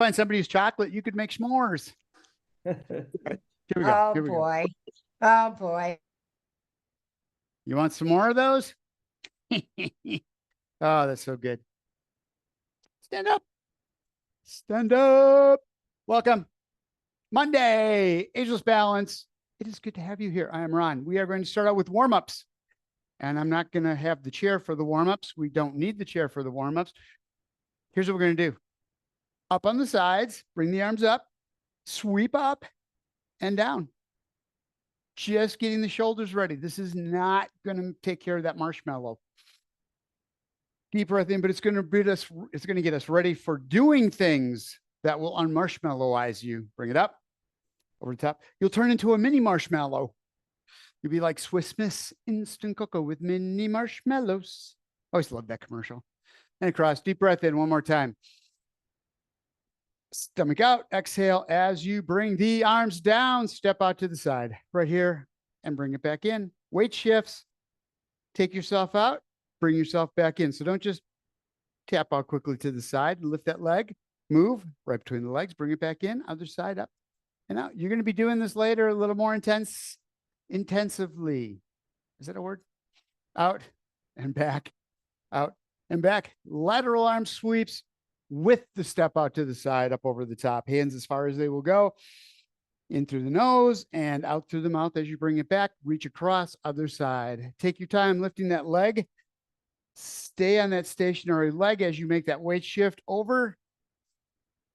Find somebody who's chocolate, you could make s'mores. Here we go. Oh Here we go. boy. Oh boy. You want some more of those? Oh, that's so good. Stand up. Stand up. Welcome. Monday, Ageless Balance. It is good to have you here. I am Ron. We are going to start out with warm-ups. And I'm not going to have the chair for the warm-ups. We don't need the chair for the warm-ups. Here's what we're going to do. Up on the sides, bring the arms up, sweep up and down. Just getting the shoulders ready. This is not going to take care of that marshmallow. Deep breath in, but it's going to get us ready for doing things that will unmarshmallowize you. Bring it up, over the top. You'll turn into a mini marshmallow. You'll be like Swiss Miss instant cocoa with mini marshmallows. Always love that commercial. And across, deep breath in one more time. Stomach out, exhale as you bring the arms down, step out to the side right here and bring it back in. Weight shifts, take yourself out, bring yourself back in. So don't just tap out quickly to the side, lift that leg, move right between the legs, bring it back in, other side up and out. You're going to be doing this later a little more intensively. Is that a word? Out and back, out and back. Lateral arm sweeps with the step out to the side, up over the top, hands as far as they will go, in through the nose and out through the mouth as you bring it back, reach across, other side. Take your time lifting that leg. Stay on that stationary leg as you make that weight shift over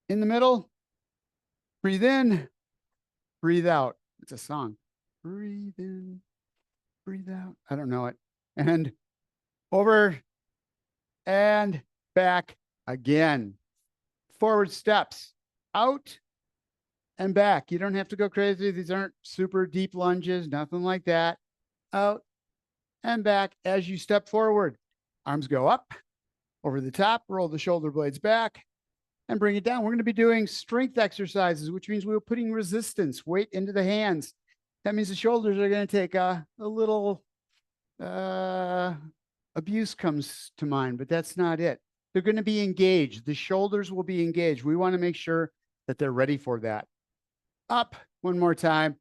in the middle. Breathe in, breathe out. It's a song. Breathe in, breathe out. I don't know it. And over and back again. Forward steps, out and back. You don't have to go crazy. These aren't super deep lunges, nothing like that. Out and back as you step forward. Arms go up, over the top, roll the shoulder blades back, and bring it down. We're going to be doing strength exercises, which means we're putting resistance, weight into the hands. That means the shoulders are going to take a little abuse comes to mind, but that's not it. They're going to be engaged. The shoulders will be engaged. We want to make sure that they're ready for that. Up one more time.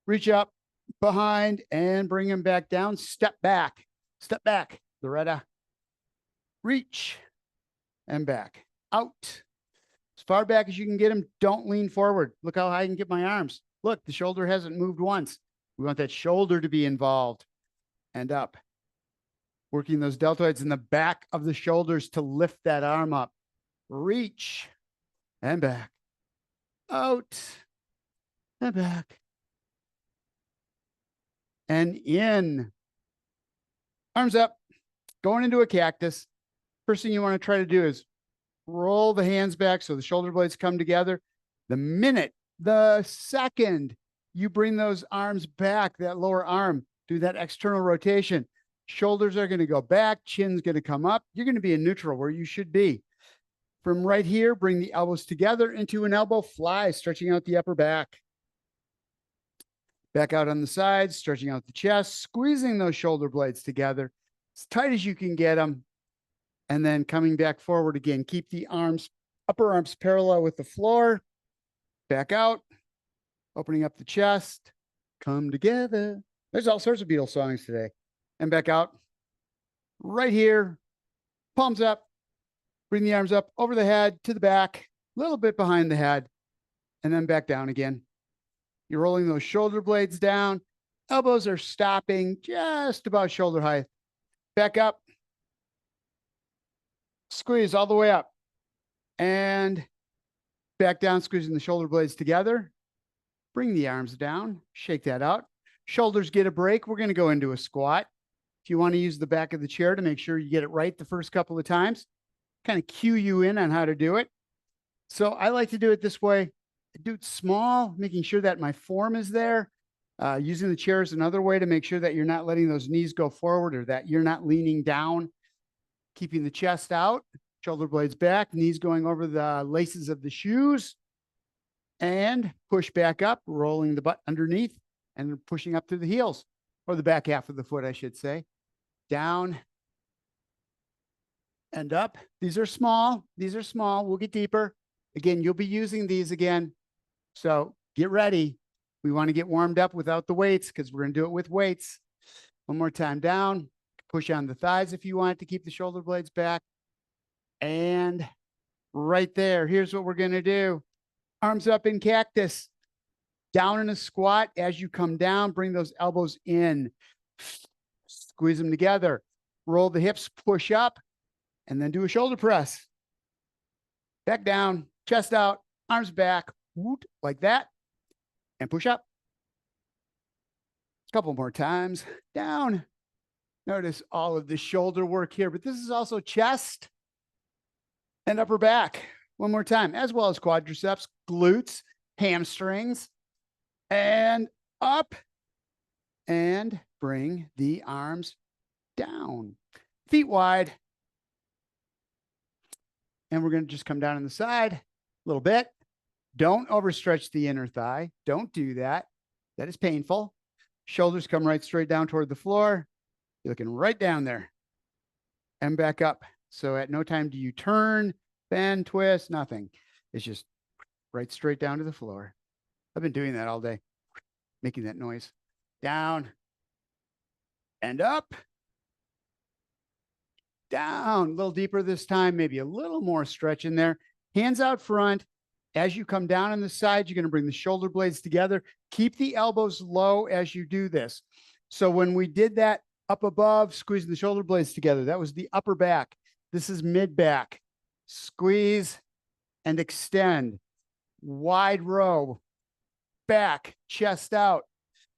Reach up, behind, and bring them back down. Step back. Step back. Loretta. Reach and back. Out. As far back as you can get them. Don't lean forward. Look how high I can get my arms. Look, the shoulder hasn't moved once. We want that shoulder to be involved. And up. Working those deltoids in the back of the shoulders to lift that arm up. Reach and back. Out and back. And in. Arms up. Going into a cactus. First thing you want to try to do is roll the hands back so the shoulder blades come together. The second you bring those arms back, that lower arm, do that external rotation. Shoulders are going to go back, chin's going to come up. You're going to be in neutral where you should be. From right here, bring the elbows together into an elbow fly, stretching out the upper back. Back out on the sides, stretching out the chest, squeezing those shoulder blades together as tight as you can get them. And then coming back forward again. Keep the arms, upper arms parallel with the floor. Back out, opening up the chest, come together. There's all sorts of Beatles songs today. And back out, right here, palms up, bring the arms up over the head to the back, a little bit behind the head, and then back down again. You're rolling those shoulder blades down. Elbows are stopping just about shoulder height. Back up, squeeze all the way up, and back down, squeezing the shoulder blades together. Bring the arms down, shake that out. Shoulders get a break. We're going to go into a squat. If you want to use the back of the chair to make sure you get it right the first couple of times, kind of cue you in on how to do it. So I like to do it this way. I do it small, making sure that my form is there. Using the chair is another way to make sure that you're not letting those knees go forward or that you're not leaning down. Keeping the chest out, shoulder blades back, knees going over the laces of the shoes. And push back up, rolling the butt underneath and pushing up through the heels, or the back half of the foot, I should say. Down and up. These are small. These are small. We'll get deeper. Again, you'll be using these again. So get ready. We want to get warmed up without the weights because we're going to do it with weights. One more time down. Push on the thighs if you want to keep the shoulder blades back. And right there, here's what we're going to do. Arms up in cactus. Down in a squat. As you come down, bring those elbows in. Squeeze them together. Roll the hips, push up, and then do a shoulder press. Back down, chest out, arms back, woot, like that, and push up. A couple more times. Down. Notice all of the shoulder work here, but this is also chest and upper back. One more time, as well as quadriceps, glutes, hamstrings, and up. And bring the arms down. Feet wide. And we're going to just come down on the side a little bit. Don't overstretch the inner thigh. Don't do that. That is painful. Shoulders come right straight down toward the floor. You're looking right down there. And back up. So at no time do you turn, bend, twist, nothing. It's just right straight down to the floor. I've been doing that all day, making that noise. Down and up. Down, a little deeper this time, maybe a little more stretch in there. Hands out front. As you come down on the side, you're going to bring the shoulder blades together. Keep the elbows low as you do this. So when we did that up above, squeezing the shoulder blades together, that was the upper back. This is mid back. Squeeze and extend. Wide row. Back, chest out.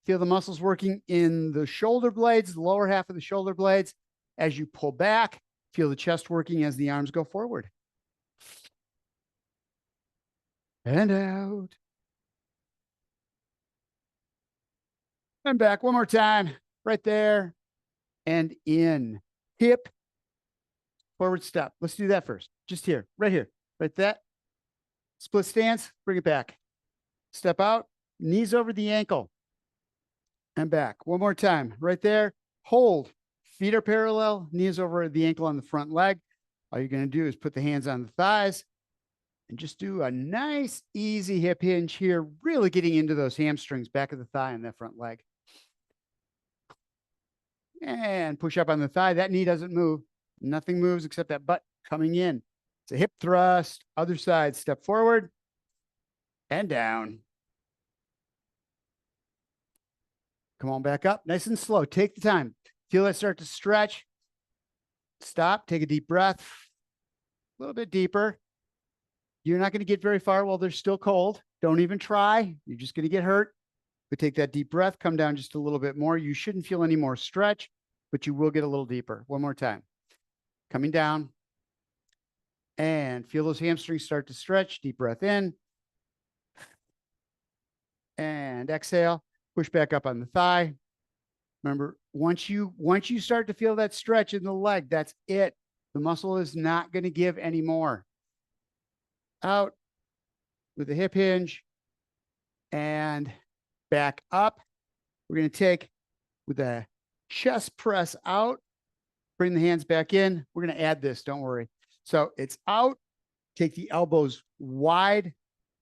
Feel the muscles working in the shoulder blades, the lower half of the shoulder blades. As you pull back, feel the chest working as the arms go forward. And out. And back one more time. Right there. And in. Hip. Forward step. Let's do that first. Just here. Right here. Right that. Split stance. Bring it back. Step out. Knees over the ankle. And back. One more time. Right there. Hold. Feet are parallel. Knees over the ankle on the front leg. All you're going to do is put the hands on the thighs and just do a nice, easy hip hinge here, really getting into those hamstrings, back of the thigh and that front leg. And push up on the thigh. That knee doesn't move. Nothing moves except that butt coming in. It's a hip thrust. Other side, step forward and down. Come on back up, nice and slow. Take the time. Feel that start to stretch. Stop, take a deep breath. A little bit deeper. You're not going to get very far while they're still cold. Don't even try. You're just going to get hurt. But take that deep breath, come down just a little bit more. You shouldn't feel any more stretch, but you will get a little deeper. One more time. Coming down. And feel those hamstrings start to stretch. Deep breath in. And exhale. Push back up on the thigh. Remember, once you start to feel that stretch in the leg, that's it. The muscle is not going to give anymore. Out with the hip hinge and back up. We're going to take with the chest press out, bring the hands back in. We're going to add this, don't worry. So it's out, take the elbows wide,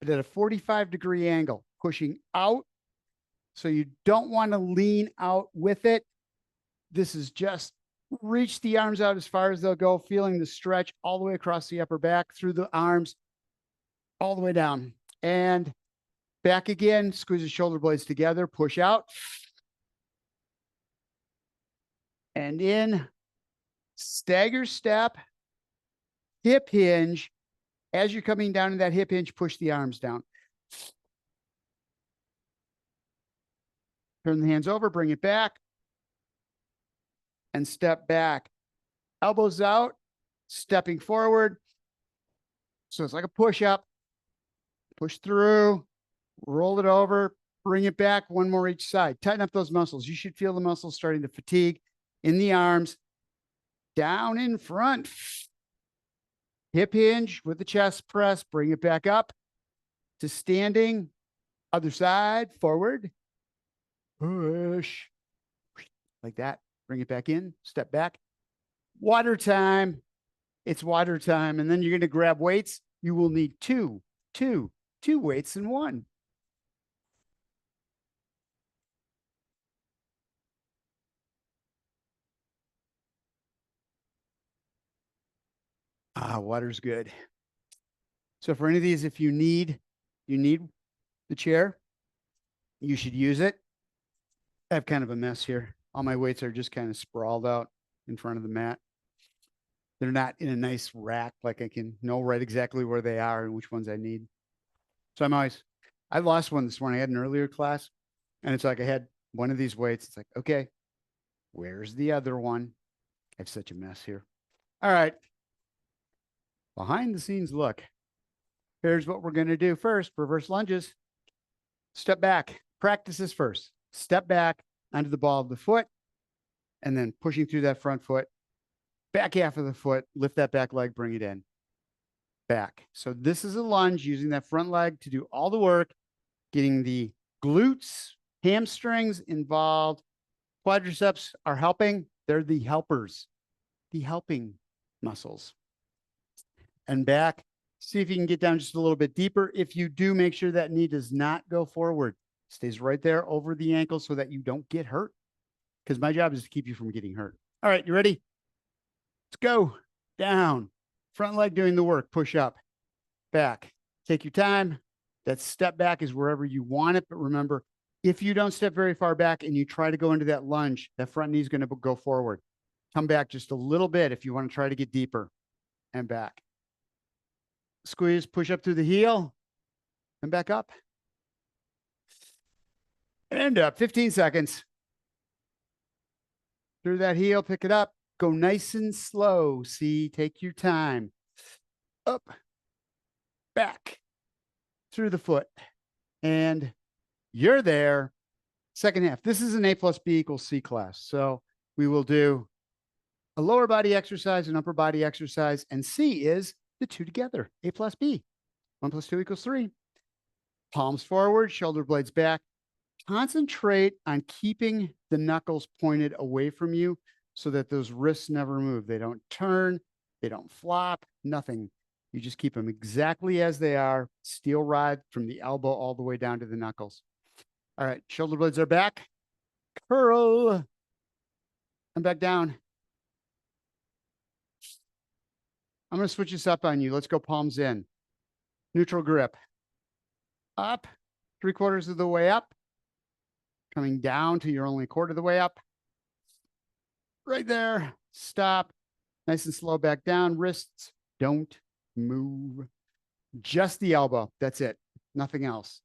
but at a 45-degree angle, pushing out. So you don't want to lean out with it. This is just reach the arms out as far as they'll go, feeling the stretch all the way across the upper back, through the arms, all the way down. And back again, squeeze the shoulder blades together, push out. And in, stagger step, hip hinge. As you're coming down in that hip hinge, push the arms down. Turn the hands over, bring it back. And step back. Elbows out, stepping forward. So it's like a push-up. Push through, roll it over, bring it back, one more each side. Tighten up those muscles. You should feel the muscles starting to fatigue in the arms. Down in front. Hip hinge with the chest press. Bring it back up to standing. Other side, forward. Push. Like that. Bring it back in. Step back. Water time. It's water time. And then you're going to grab weights. You will need 2. two weights in one. Water's good. So for any of these, if you need the chair, you should use it. I have kind of a mess here. All my weights are just kind of sprawled out in front of the mat. They're not in a nice rack, like I can know right exactly where they are and which ones I need. So I lost one this morning. I had an earlier class, and it's like I had one of these weights. It's like, okay, where's the other one? I have such a mess here. All right. Behind the scenes look. Here's what we're going to do first. Reverse lunges. Step back. Practice this first. Step back onto the ball of the foot, and then pushing through that front foot. Back half of the foot. Lift that back leg. Bring it in. Back. So this is a lunge using that front leg to do all the work, getting the glutes, hamstrings involved. Quadriceps are helping. They're the helpers, the helping muscles. And back. See if you can get down just a little bit deeper. If you do, make sure that knee does not go forward. Stays right there over the ankle so that you don't get hurt. Because my job is to keep you from getting hurt. All right, you ready? Let's go. Down. Front leg doing the work. Push up. Back. Take your time. That step back is wherever you want it. But remember, if you don't step very far back and you try to go into that lunge, that front knee is going to go forward. Come back just a little bit if you want to try to get deeper. And back. Squeeze, push up through the heel, and back up. And up, 15 seconds. Through that heel, pick it up. Go nice and slow. See, take your time. Up, back, through the foot. And you're there. Second half. This is an A plus B equals C class. So we will do a lower body exercise, an upper body exercise, and C is the two together, A plus B. 1 plus 2 equals 3. Palms forward, shoulder blades back. Concentrate on keeping the knuckles pointed away from you so that those wrists never move. They don't turn, they don't flop, nothing. You just keep them exactly as they are. Steel rod from the elbow all the way down to the knuckles. All right, shoulder blades are back. Curl. And back down. I'm going to switch this up on you. Let's go palms in. Neutral grip. Up. 3/4 of the way up. Coming down to you're only 1/4 of the way up. Right there. Stop. Nice and slow back down. Wrists don't move. Just the elbow. That's it. Nothing else.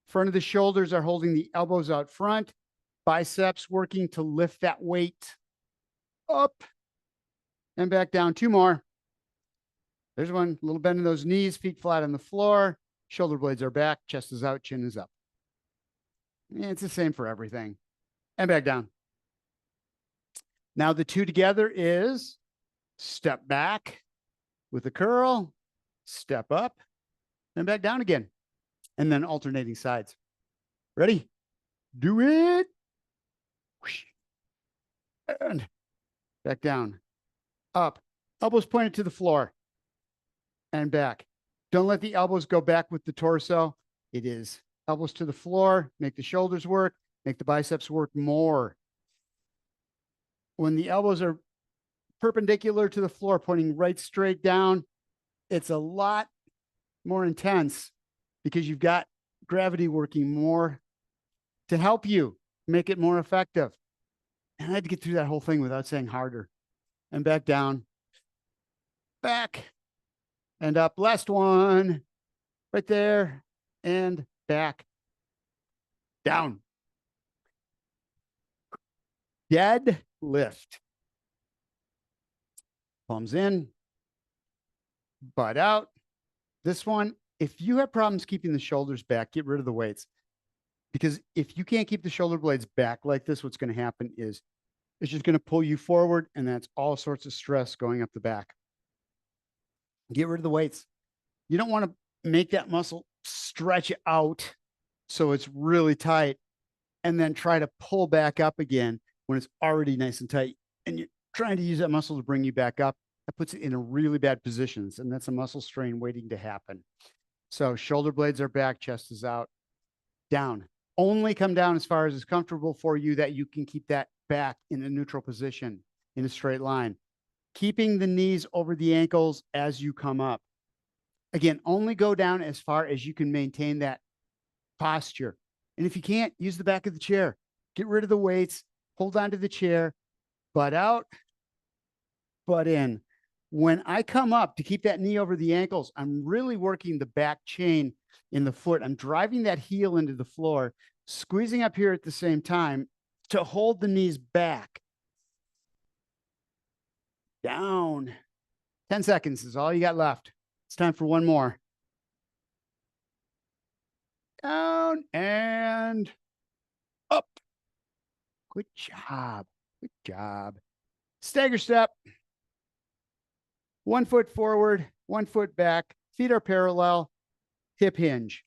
Front of the shoulders are holding the elbows out front. Biceps working to lift that weight. Up. And back down. 2 more. There's one. A little bend in those knees, feet flat on the floor. Shoulder blades are back, chest is out, chin is up. It's the same for everything. And back down. Now the two together is step back with a curl, step up, and back down again. And then alternating sides. Ready? Do it. And back down. Up. Elbows pointed to the floor. And back. Don't let the elbows go back with the torso. It is elbows to the floor, make the shoulders work, make the biceps work more. When the elbows are perpendicular to the floor, pointing right straight down, it's a lot more intense because you've got gravity working more to help you make it more effective. And I had to get through that whole thing without saying harder. And back down, back. And up, last one, right there, and back, down. Dead lift. Palms in, butt out. This one, if you have problems keeping the shoulders back, get rid of the weights. Because if you can't keep the shoulder blades back like this, what's going to happen is it's just going to pull you forward, and that's all sorts of stress going up the back. Get rid of the weights. You don't want to make that muscle stretch out so it's really tight and then try to pull back up again when it's already nice and tight. And you're trying to use that muscle to bring you back up. That puts it in a really bad position. And that's a muscle strain waiting to happen. So shoulder blades are back, chest is out, down. Only come down as far as is comfortable for you that you can keep that back in a neutral position in a straight line. Keeping the knees over the ankles as you come up. Again, only go down as far as you can maintain that posture. And if you can't, use the back of the chair. Get rid of the weights, hold on to the chair, butt out, butt in. When I come up to keep that knee over the ankles, I'm really working the back chain in the foot. I'm driving that heel into the floor, squeezing up here at the same time to hold the knees back. Down. 10 seconds is all you got left. It's time for one more. Down and up. Good job. Good job. Stagger step. 1 foot forward, 1 foot back. Feet are parallel. Hip hinge.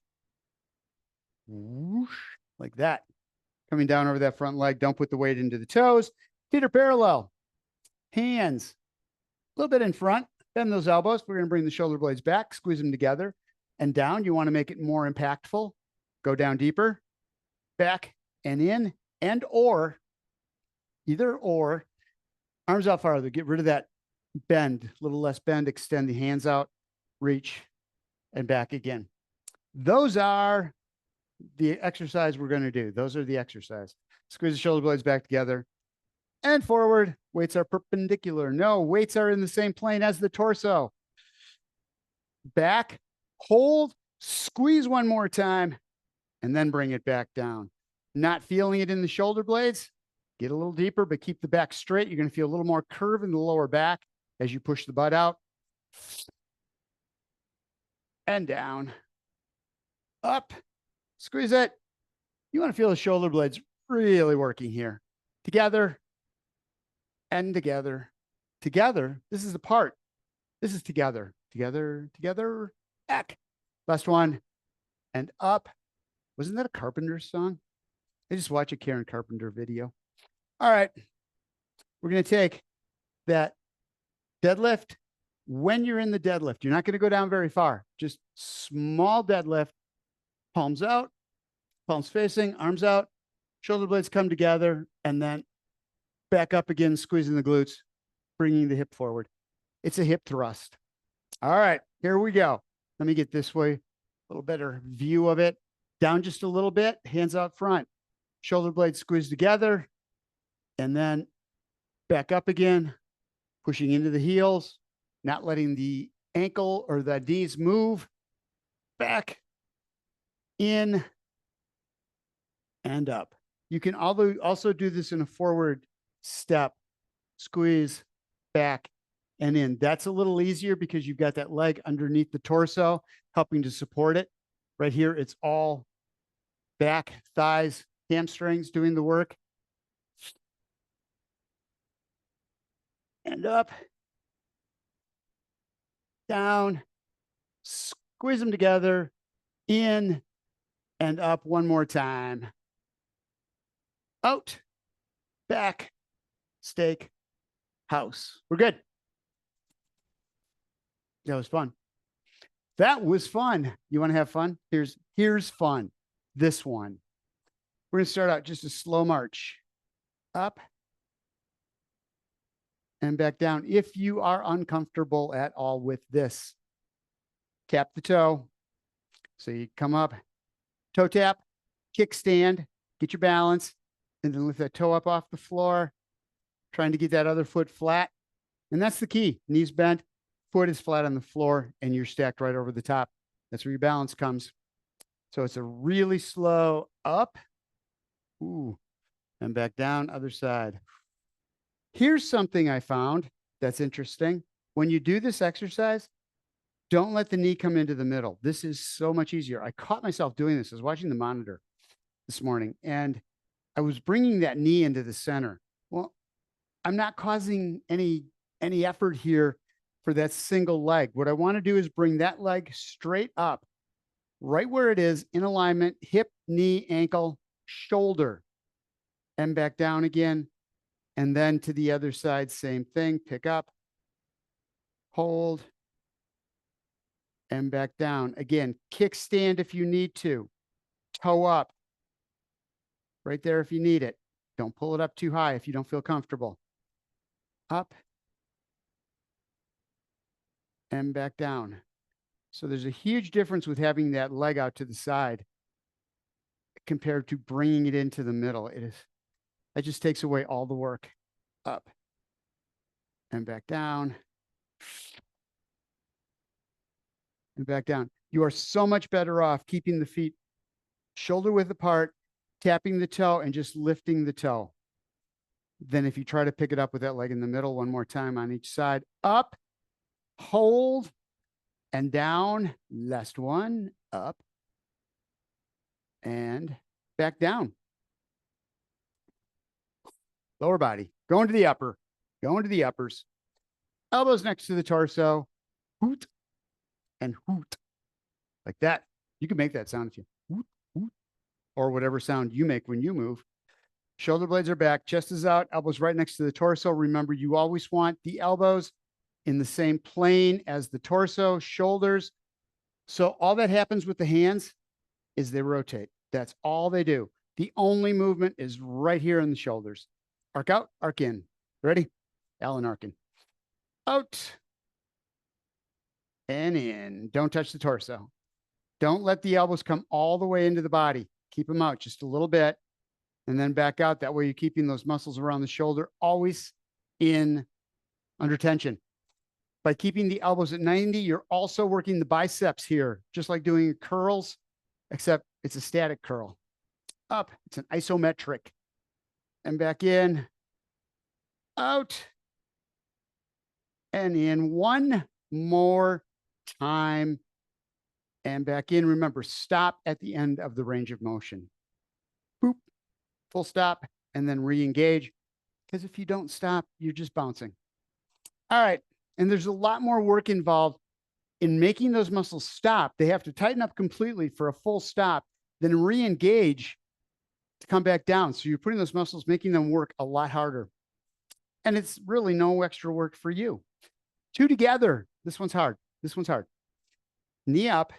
Whoosh, like that. Coming down over that front leg. Don't put the weight into the toes. Feet are parallel. Hands a little bit in front. Bend those elbows. We're going to bring the shoulder blades back. Squeeze them together and down. You want to make it more impactful. Go down deeper. Back and in and or. Either or. Arms out farther. Get rid of that bend. A little less bend. Extend the hands out. Reach and back again. Those are the exercise we're going to do. Those are the exercise. Squeeze the shoulder blades back together and forward. Weights are perpendicular. No, weights are in the same plane as the torso. Back, hold, squeeze one more time, and then bring it back down. Not feeling it in the shoulder blades? Get a little deeper, but keep the back straight. You're going to feel a little more curve in the lower back as you push the butt out. And down. Up. Squeeze it. You want to feel the shoulder blades really working here. Together and together. Together. This is the part. This is together. Together, together. Back. Last one. And up. Wasn't that a Carpenter song? I just watched a Karen Carpenter video. All right. We're going to take that deadlift. When you're in the deadlift, you're not going to go down very far. Just small deadlift. Palms out, palms facing, arms out, shoulder blades come together, and then back up again, squeezing the glutes, bringing the hip forward. It's a hip thrust. All right, here we go. Let me get this way, a little better view of it. Down just a little bit, hands out front, shoulder blades squeeze together, and then back up again, pushing into the heels, not letting the ankle or the knees move, back, in, and up. You can also do this in a forward step, squeeze, back, and in. That's a little easier because you've got that leg underneath the torso, helping to support it. Right here, it's all back, thighs, hamstrings doing the work. And up, down, squeeze them together, in, and up one more time. Out, back, steak, house. We're good. That was fun. That was fun. You want to have fun? Here's fun. This one. We're going to start out just a slow march. Up and back down. If you are uncomfortable at all with this, tap the toe. So you come up, toe tap, kickstand, get your balance, and then lift that toe up off the floor, trying to get that other foot flat. And that's the key. Knees bent, foot is flat on the floor, and you're stacked right over the top. That's where your balance comes. So it's a really slow up, ooh, and back down, other side. Here's something I found that's interesting. When you do this exercise, don't let the knee come into the middle. This is so much easier. I caught myself doing this. I was watching the monitor this morning, and I was bringing that knee into the center. Well, I'm not causing any effort here for that single leg. What I want to do is bring that leg straight up, right where it is, in alignment, hip, knee, ankle, shoulder, and back down again. And then to the other side, same thing. Pick up, hold, and back down. Again, kickstand if you need to. Toe up. Right there if you need it. Don't pull it up too high if you don't feel comfortable. Up and back down. So there's a huge difference with having that leg out to the side compared to bringing it into the middle. That just takes away all the work. Up and back down and back down. You are so much better off keeping the feet shoulder width apart, tapping the toe and just lifting the toe than if you try to pick it up with that leg in the middle. One more time on each side. Up, hold, and down. Last one. Up and back down. Lower body. Going to the upper. Going to the uppers. Elbows next to the torso. Hoot and hoot. Like that. You can make that sound if you hoot, hoot, or whatever sound you make when you move. Shoulder blades are back. Chest is out. Elbows right next to the torso. Remember, you always want the elbows in the same plane as the torso, shoulders. So all that happens with the hands is they rotate. That's all they do. The only movement is right here in the shoulders. Arc out, arc in. Ready? Allen arcing. Out and in. Don't touch the torso. Don't let the elbows come all the way into the body. Keep them out just a little bit and then back out. That way you're keeping those muscles around the shoulder always in under tension. By keeping the elbows at 90, you're also working the biceps here, just like doing curls, except it's a static curl. Up, it's an isometric. And back in, out, and in. One more time. And back in. Remember, stop at the end of the range of motion. Boop, full stop, and then re-engage. Because if you don't stop, you're just bouncing. All right. And there's a lot more work involved in making those muscles stop. They have to tighten up completely for a full stop, then re-engage to come back down. So you're putting those muscles, making them work a lot harder. And it's really no extra work for you. Two together. This one's hard. This one's hard. Knee up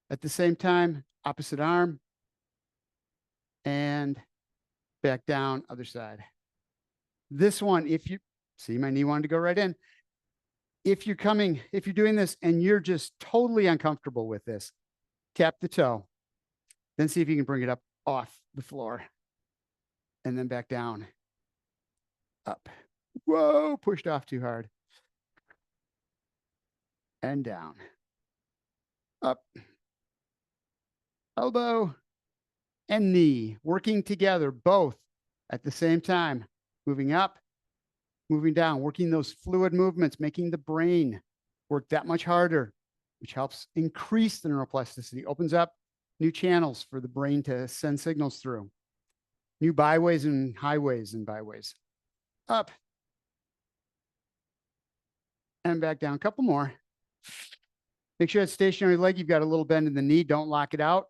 at the same time, opposite arm, and back down, other side. This one, if you see, my knee wanted to go right in. If you're doing this and you're just totally uncomfortable with this, tap the toe, then see if you can bring it up off the floor and then back down, up. Whoa, pushed off too hard. And down, up, elbow and knee working together, both at the same time, moving up, moving down, working those fluid movements, making the brain work that much harder, which helps increase the neuroplasticity, opens up new channels for the brain to send signals through, new byways and highways and byways. Up and back down. A couple more. Make sure it's stationary leg. You've got a little bend in the knee. Don't lock it out.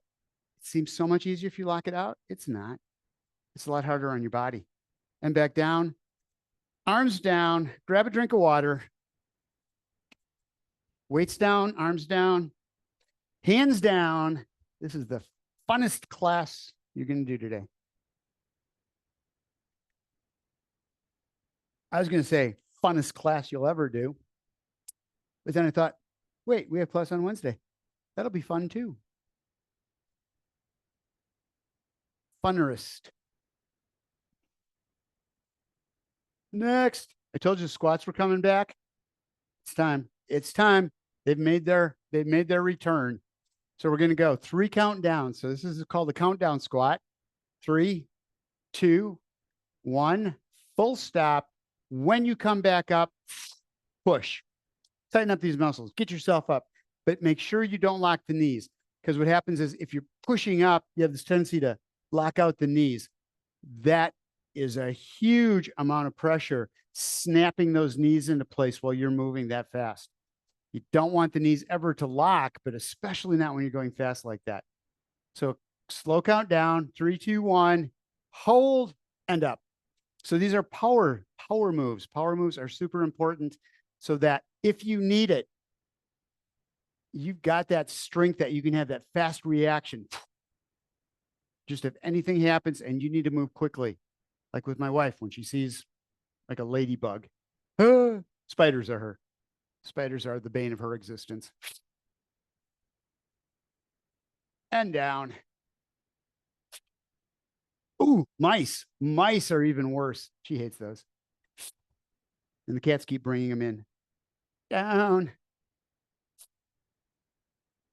It seems so much easier if you lock it out. It's not. It's a lot harder on your body. And back down. Arms down, grab a drink of water. Weights down, arms down, hands down. This is the funnest class you're going to do today. I was going to say funnest class you'll ever do. But then I thought, wait, we have class on Wednesday. That'll be fun too. Funnerest. Next, I told you squats were coming back. It's time. It's time. They've made their return. So we're going to go 3 count down. So this is called the countdown squat. 3, 2, 1, full stop. When you come back up, push. Tighten up these muscles. Get yourself up, but make sure you don't lock the knees, because what happens is if you're pushing up, you have this tendency to lock out the knees. That is a huge amount of pressure, snapping those knees into place while you're moving that fast. You don't want the knees ever to lock, but especially not when you're going fast like that. So slow count down, 3, 2, 1, hold and up. So these are power moves. Power moves are super important so that if you need it, you've got that strength that you can have that fast reaction. Just if anything happens and you need to move quickly, like with my wife when she sees like a ladybug. Spiders are her. Spiders are the bane of her existence. And down. Ooh, mice. Mice are even worse. She hates those. And the cats keep bringing them in. Down.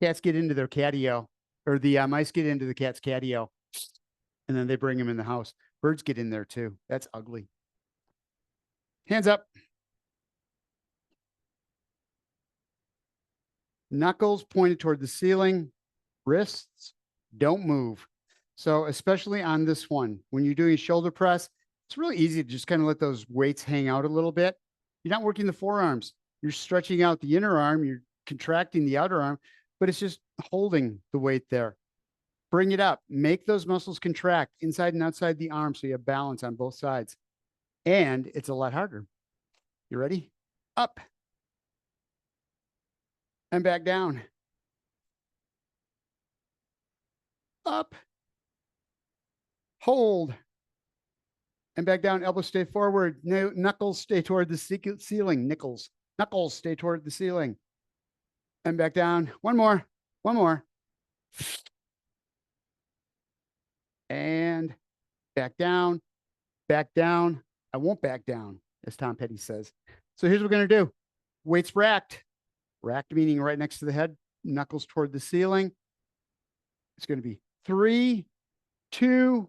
Cats get into their catio, or the mice get into the cat's catio, and then they bring them in the house. Birds get in there too. That's ugly. Hands up. Knuckles pointed toward the ceiling. Wrists don't move. So especially on this one, when you're doing a shoulder press, it's really easy to just kind of let those weights hang out a little bit. You're not working the forearms. You're stretching out the inner arm. You're contracting the outer arm, but it's just holding the weight there. Bring it up. Make those muscles contract inside and outside the arm so you have balance on both sides. And it's a lot harder. You ready? Up. And back down. Up. Hold. And back down. Elbows stay forward. Knuckles stay toward the ceiling. Knuckles stay toward the ceiling. And back down. One more. One more. And back down. Back down. I won't back down, as Tom Petty says. So here's what we're going to do. Weights racked. Racked meaning right next to the head. Knuckles toward the ceiling. It's going to be 3, 2,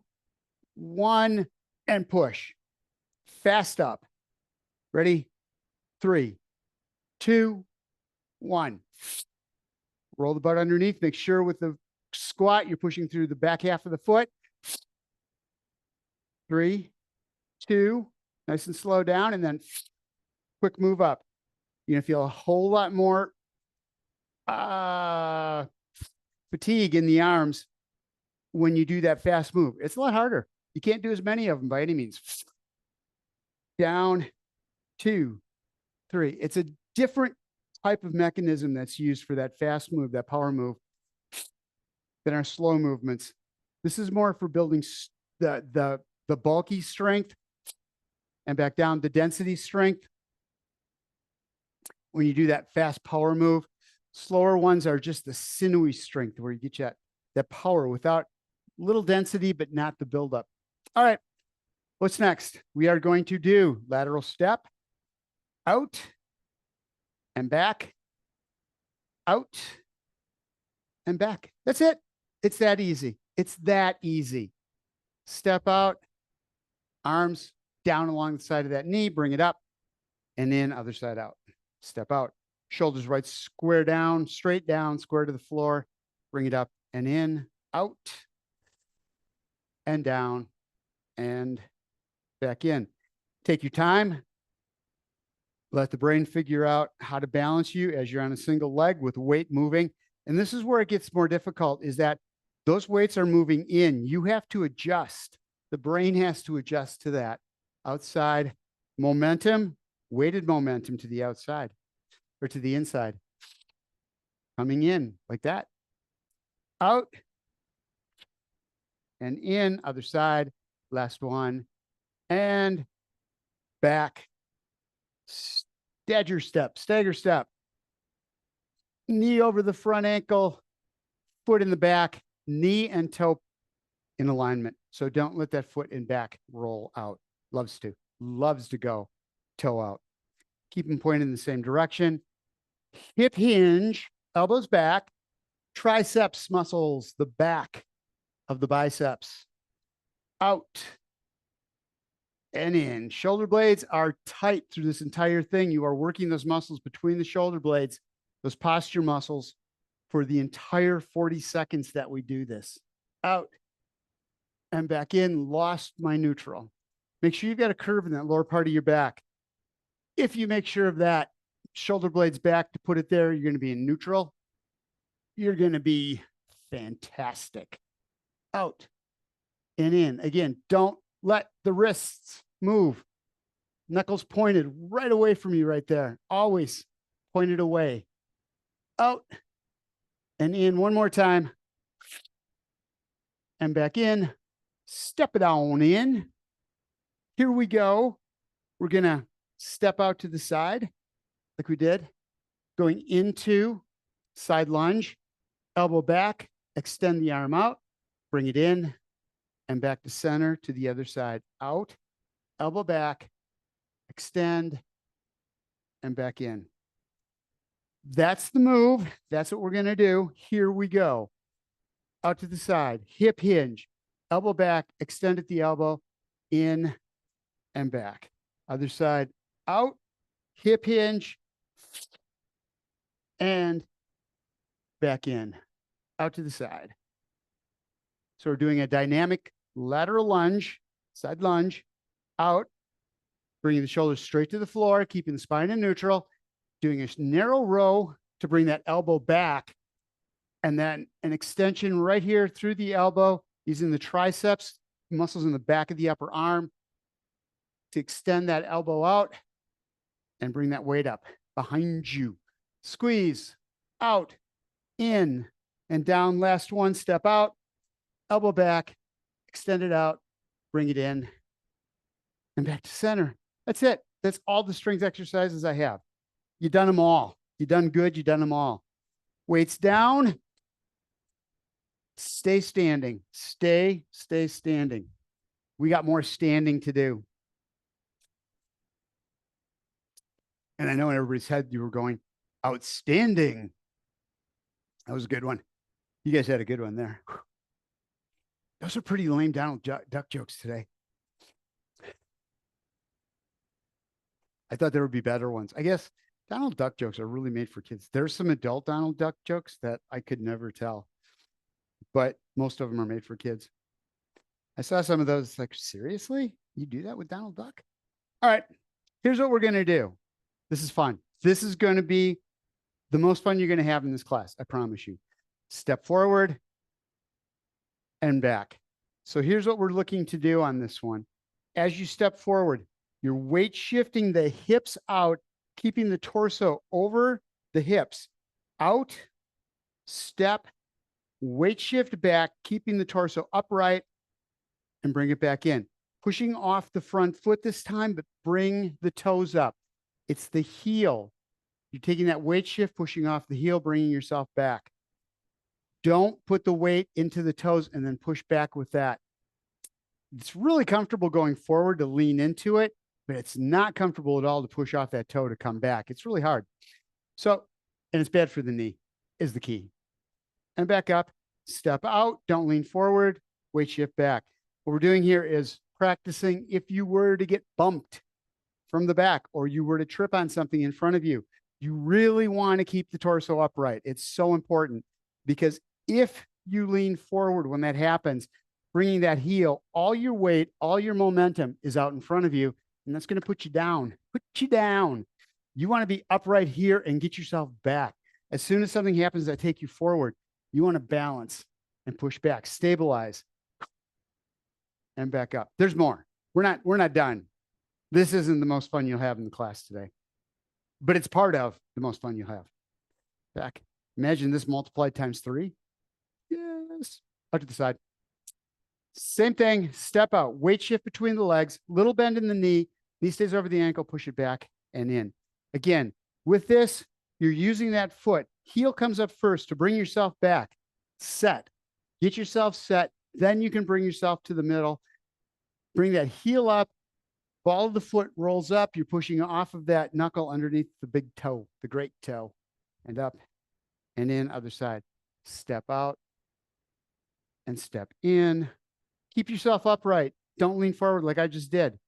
1, and push. Fast up. Ready? 3, 2, 1. Roll the butt underneath. Make sure with the squat, you're pushing through the back half of the foot. 3, 2, nice and slow down, and then quick move up. You're going to feel a whole lot more fatigue in the arms when you do that fast move. It's a lot harder. You can't do as many of them by any means. Down, 2, 3. It's a different type of mechanism that's used for that fast move, that power move, than our slow movements. This is more for building the bulky strength and back down the density strength. When you do that fast power move, slower ones are just the sinewy strength where you get that power without little density, but not the buildup. All right, what's next? We are going to do lateral step, out and back, out and back. That's it. It's that easy. It's that easy. Step out, arms down along the side of that knee, bring it up, and then other side out. Step out, shoulders right square down, straight down, square to the floor, bring it up and in, out and down and back in. Take your time. Let the brain figure out how to balance you as you're on a single leg with weight moving. And this is where it gets more difficult, is that those weights are moving in. You have to adjust. The brain has to adjust to that. Outside momentum, weighted momentum to the outside or to the inside. Coming in like that. Out and in, other side, last one, and back. Stagger step. Knee over the front ankle, foot in the back, knee and toe in alignment. So don't let that foot and back roll out. Loves to go toe out. Keep them pointed in the same direction. Hip hinge, elbows back, triceps muscles, the back of the biceps. Out and in. Shoulder blades are tight through this entire thing. You are working those muscles between the shoulder blades, those posture muscles, for the entire 40 seconds that we do this. Out and back in. Lost my neutral. Make sure you've got a curve in that lower part of your back. If you make sure of that, shoulder blades back to put it there, you're going to be in neutral. You're going to be fantastic. Out and in. Again, don't let the wrists move. Knuckles pointed right away from you right there. Always pointed away. Out and in one more time. And back in. Step it on in. Here we go. We're going to step out to the side like we did. Going into side lunge, elbow back, extend the arm out, bring it in, and back to center to the other side. Out, elbow back, extend, and back in. That's the move. That's what we're going to do. Here we go. Out to the side, hip hinge, elbow back, extend at the elbow, in and back. Other side, out, hip hinge, and back in, out to the side. So we're doing a dynamic lateral lunge, side lunge, out, bringing the shoulders straight to the floor, keeping the spine in neutral, doing a narrow row to bring that elbow back, and then an extension right here through the elbow, using the triceps, muscles in the back of the upper arm to extend that elbow out and bring that weight up behind you. Squeeze, out, in, and down. Last one, step out, elbow back, extend it out, bring it in, and back to center. That's it. That's all the strength exercises I have. You've done them all. You've done good. You've done them all. Weights down. Stay standing. Stay standing. We got more standing to do. And I know in everybody's head you were going, outstanding. That was a good one. You guys had a good one there. Those are pretty lame Donald Duck jokes today. I thought there would be better ones. I guess Donald Duck jokes are really made for kids. There's some adult Donald Duck jokes that I could never tell, but most of them are made for kids. I saw some of those like, seriously? You do that with Donald Duck? All right, here's what we're going to do. This is fun. This is going to be the most fun you're going to have in this class. I promise you. Step forward and back. So here's what we're looking to do on this one. As you step forward, you're weight shifting the hips out, keeping the torso over the hips. Out, step, weight shift back, keeping the torso upright, and bring it back in. Pushing off the front foot this time, but bring the toes up. It's the heel. You're taking that weight shift, pushing off the heel, bringing yourself back. Don't put the weight into the toes and then push back with that. It's really comfortable going forward to lean into it, but it's not comfortable at all to push off that toe to come back. It's really hard. So, and it's bad for the knee is the key. And back up, step out, don't lean forward, weight shift back. What we're doing here is practicing if you were to get bumped from the back or you were to trip on something in front of you, you really want to keep the torso upright. It's so important because if you lean forward when that happens, bringing that heel, all your weight, all your momentum is out in front of you, and that's going to put you down. Put you down. You want to be upright here and get yourself back. As soon as something happens that take you forward, you want to balance and push back, stabilize, and back up. There's more. We're not done. This isn't the most fun you'll have in the class today, but it's part of the most fun you'll have. Back. Imagine this multiplied times 3. Yes. Out to the side. Same thing. Step out. Weight shift between the legs. Little bend in the knee. Knee stays over the ankle. Push it back and in. Again, with this, you're using that foot. Heel comes up first to bring yourself back. Set. Get yourself set. Then you can bring yourself to the middle. Bring that heel up. Ball of the foot rolls up. You're pushing off of that knuckle underneath the big toe, the great toe, and up and in, other side. Step out and step in. Keep yourself upright. Don't lean forward like I just did.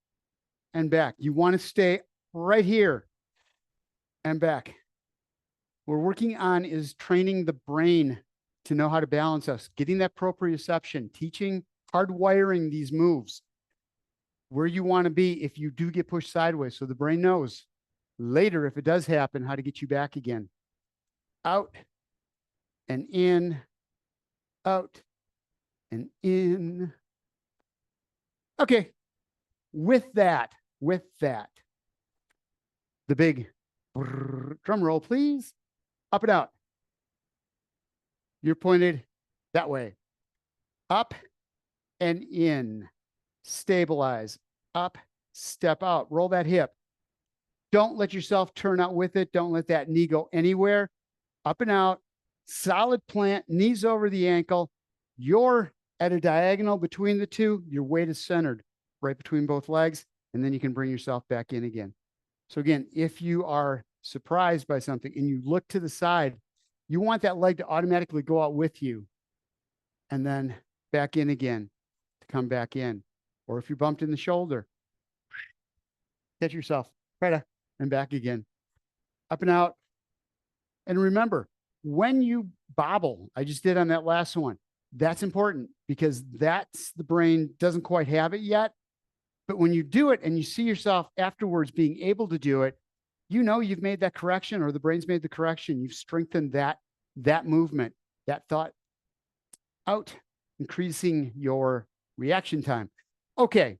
And back. You want to stay right here and back. What we're working on is training the brain to know how to balance us, getting that proprioception, teaching, hardwiring these moves where you want to be if you do get pushed sideways. So the brain knows later, if it does happen, how to get you back again. Out and in, out and in. Okay. With that, the big drum roll, please. Up and out. You're pointed that way. Up and in. Stabilize. Up, step out. Roll that hip. Don't let yourself turn out with it. Don't let that knee go anywhere. Up and out. Solid plant, knees over the ankle. You're at a diagonal between the two. Your weight is centered right between both legs. And then you can bring yourself back in again. So again, if you are surprised by something and you look to the side, you want that leg to automatically go out with you and then back in again to come back in. Or if you're bumped in the shoulder, catch yourself right and back again, up and out. And remember, when you bobble, I just did on that last one, that's important because that's the brain doesn't quite have it yet. But when you do it and you see yourself afterwards being able to do it, you know you've made that correction or the brain's made the correction. You've strengthened that movement, that thought out, increasing your reaction time. Okay.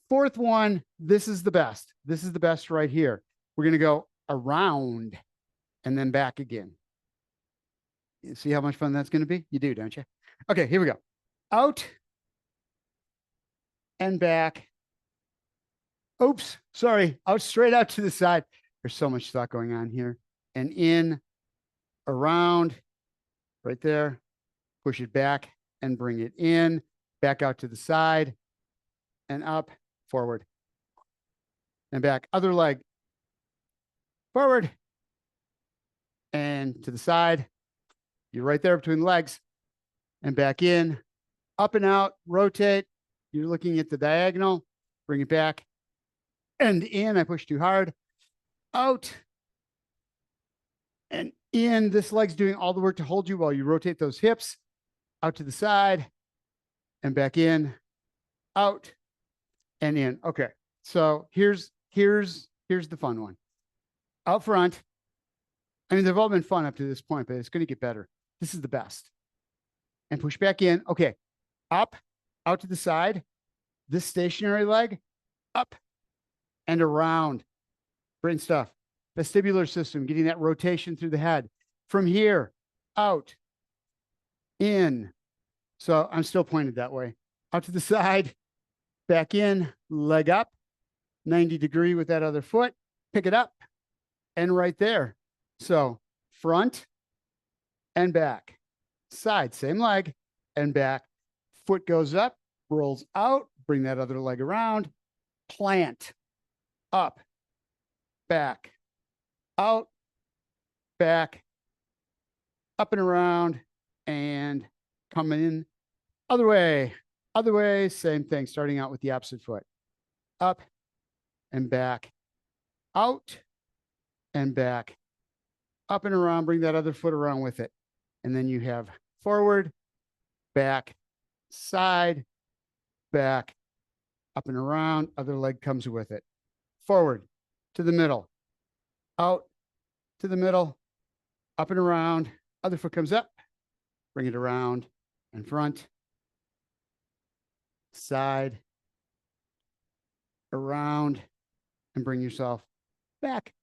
Fourth one, this is the best. This is the best right here. We're going to go around and then back again. You see how much fun that's going to be? You do, don't you? Okay, here we go. Out and back. Oops, sorry. Out, straight out to the side. There's so much thought going on here. And in, around, right there. Push it back and bring it in. Back out to the side and up, forward. And back. Other leg. Forward. And to the side. You're right there between the legs. And back in. Up and out. Rotate. You're looking at the diagonal. Bring it back. And in. I push too hard. Out. And in. This leg's doing all the work to hold you while you rotate those hips. Out to the side. And back in. Out. And in. Okay. So here's the fun one. Out front. I mean, they've all been fun up to this point, but it's going to get better. This is the best. And push back in. Okay. Up, out to the side. This stationary leg, up and around. Brain stuff. Vestibular system, getting that rotation through the head. From here, out, in. So I'm still pointed that way. Out to the side, back in, leg up, 90 degree with that other foot. Pick it up, and right there. So front and back. Side, same leg, and back. Foot goes up, rolls out, bring that other leg around, plant, up, back, out, back, up and around, and coming in. Other way, same thing, starting out with the opposite foot. Up and back, out and back, up and around, bring that other foot around with it. And then you have forward, back, side, back, up and around, other leg comes with it. Forward to the middle, out to the middle, up and around, other foot comes up, bring it around and front, side, around, and bring yourself back.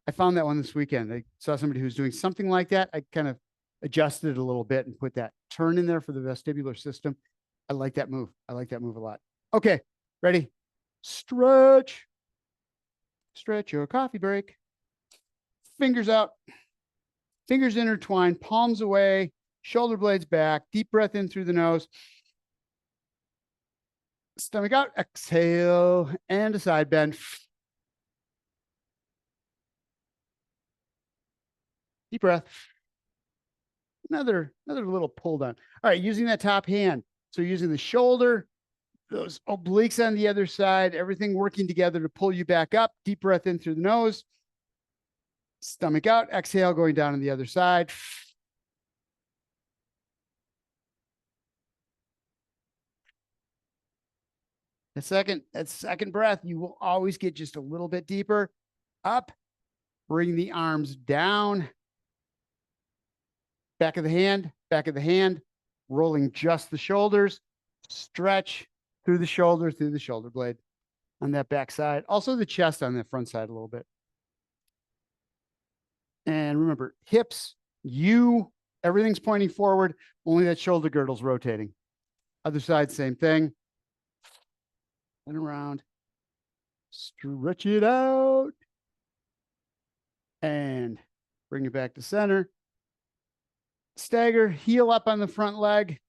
I found that one this weekend. I saw somebody who's doing something like that. I kind of adjusted it a little bit and put that turn in there for the vestibular system. I like that move. I like that move a lot. Okay, ready? Stretch. Stretch your coffee break. Fingers out. Fingers intertwined, palms away, shoulder blades back. Deep breath in through the nose. Stomach out. Exhale and a side bend. Deep breath. Another little pull down. All right, using that top hand. So using the shoulder, those obliques on the other side, everything working together to pull you back up. Deep breath in through the nose. Stomach out. Exhale, going down on the other side. That second breath, you will always get just a little bit deeper. Up. Bring the arms down. Back of the hand, rolling just the shoulders, stretch through the shoulder blade on that back side. Also the chest on that front side a little bit. And remember, hips, you Everything's pointing forward. Only that shoulder girdle's rotating. Other side, same thing. And around. Stretch it out. And bring it back to center. Stagger, heel up on the front leg.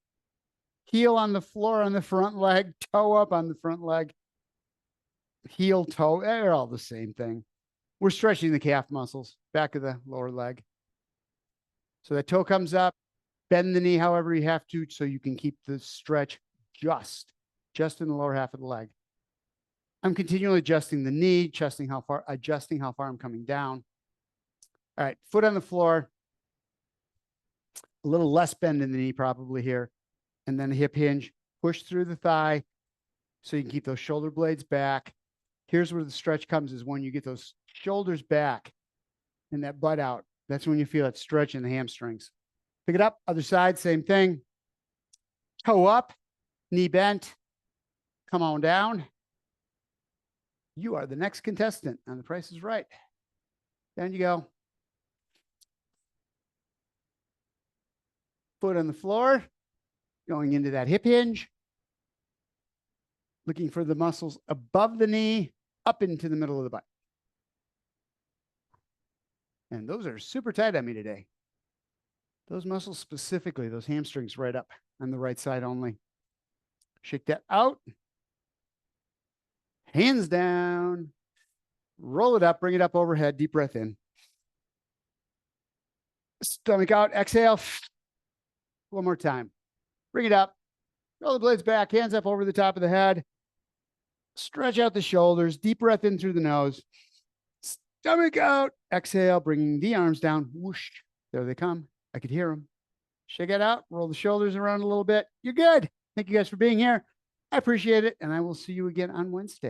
Heel on the floor on the front leg. Toe up on the front leg. Heel, toe, they're all the same thing. We're stretching the calf muscles, back of the lower leg. So that toe comes up, bend the knee however you have to, so you can keep the stretch just in the lower half of the leg. I'm continually adjusting the knee, adjusting how far I'm coming down. All right, foot on the floor. A little less bend in the knee probably here. And then a hip hinge, push through the thigh so you can keep those shoulder blades back. Here's where the stretch comes, is when you get those shoulders back and that butt out. That's when you feel that stretch in the hamstrings. Pick it up, other side, same thing. Toe up, knee bent. Come on down. You are the next contestant on The Price is Right. Down you go. Foot on the floor, going into that hip hinge. Looking for the muscles above the knee, up into the middle of the butt. And those are super tight on me today. Those muscles specifically, those hamstrings right up on the right side only. Shake that out. Hands down. Roll it up, bring it up overhead. Deep breath in. Stomach out, exhale. One more time. Bring it up. Roll the blades back, hands up over the top of the head. Stretch out the shoulders, deep breath in through the nose. Stomach out, exhale, bringing the arms down. Whoosh, there they come. I could hear them. Shake it out, roll the shoulders around a little bit. You're good. Thank you guys for being here. I appreciate it, and I will see you again on Wednesday.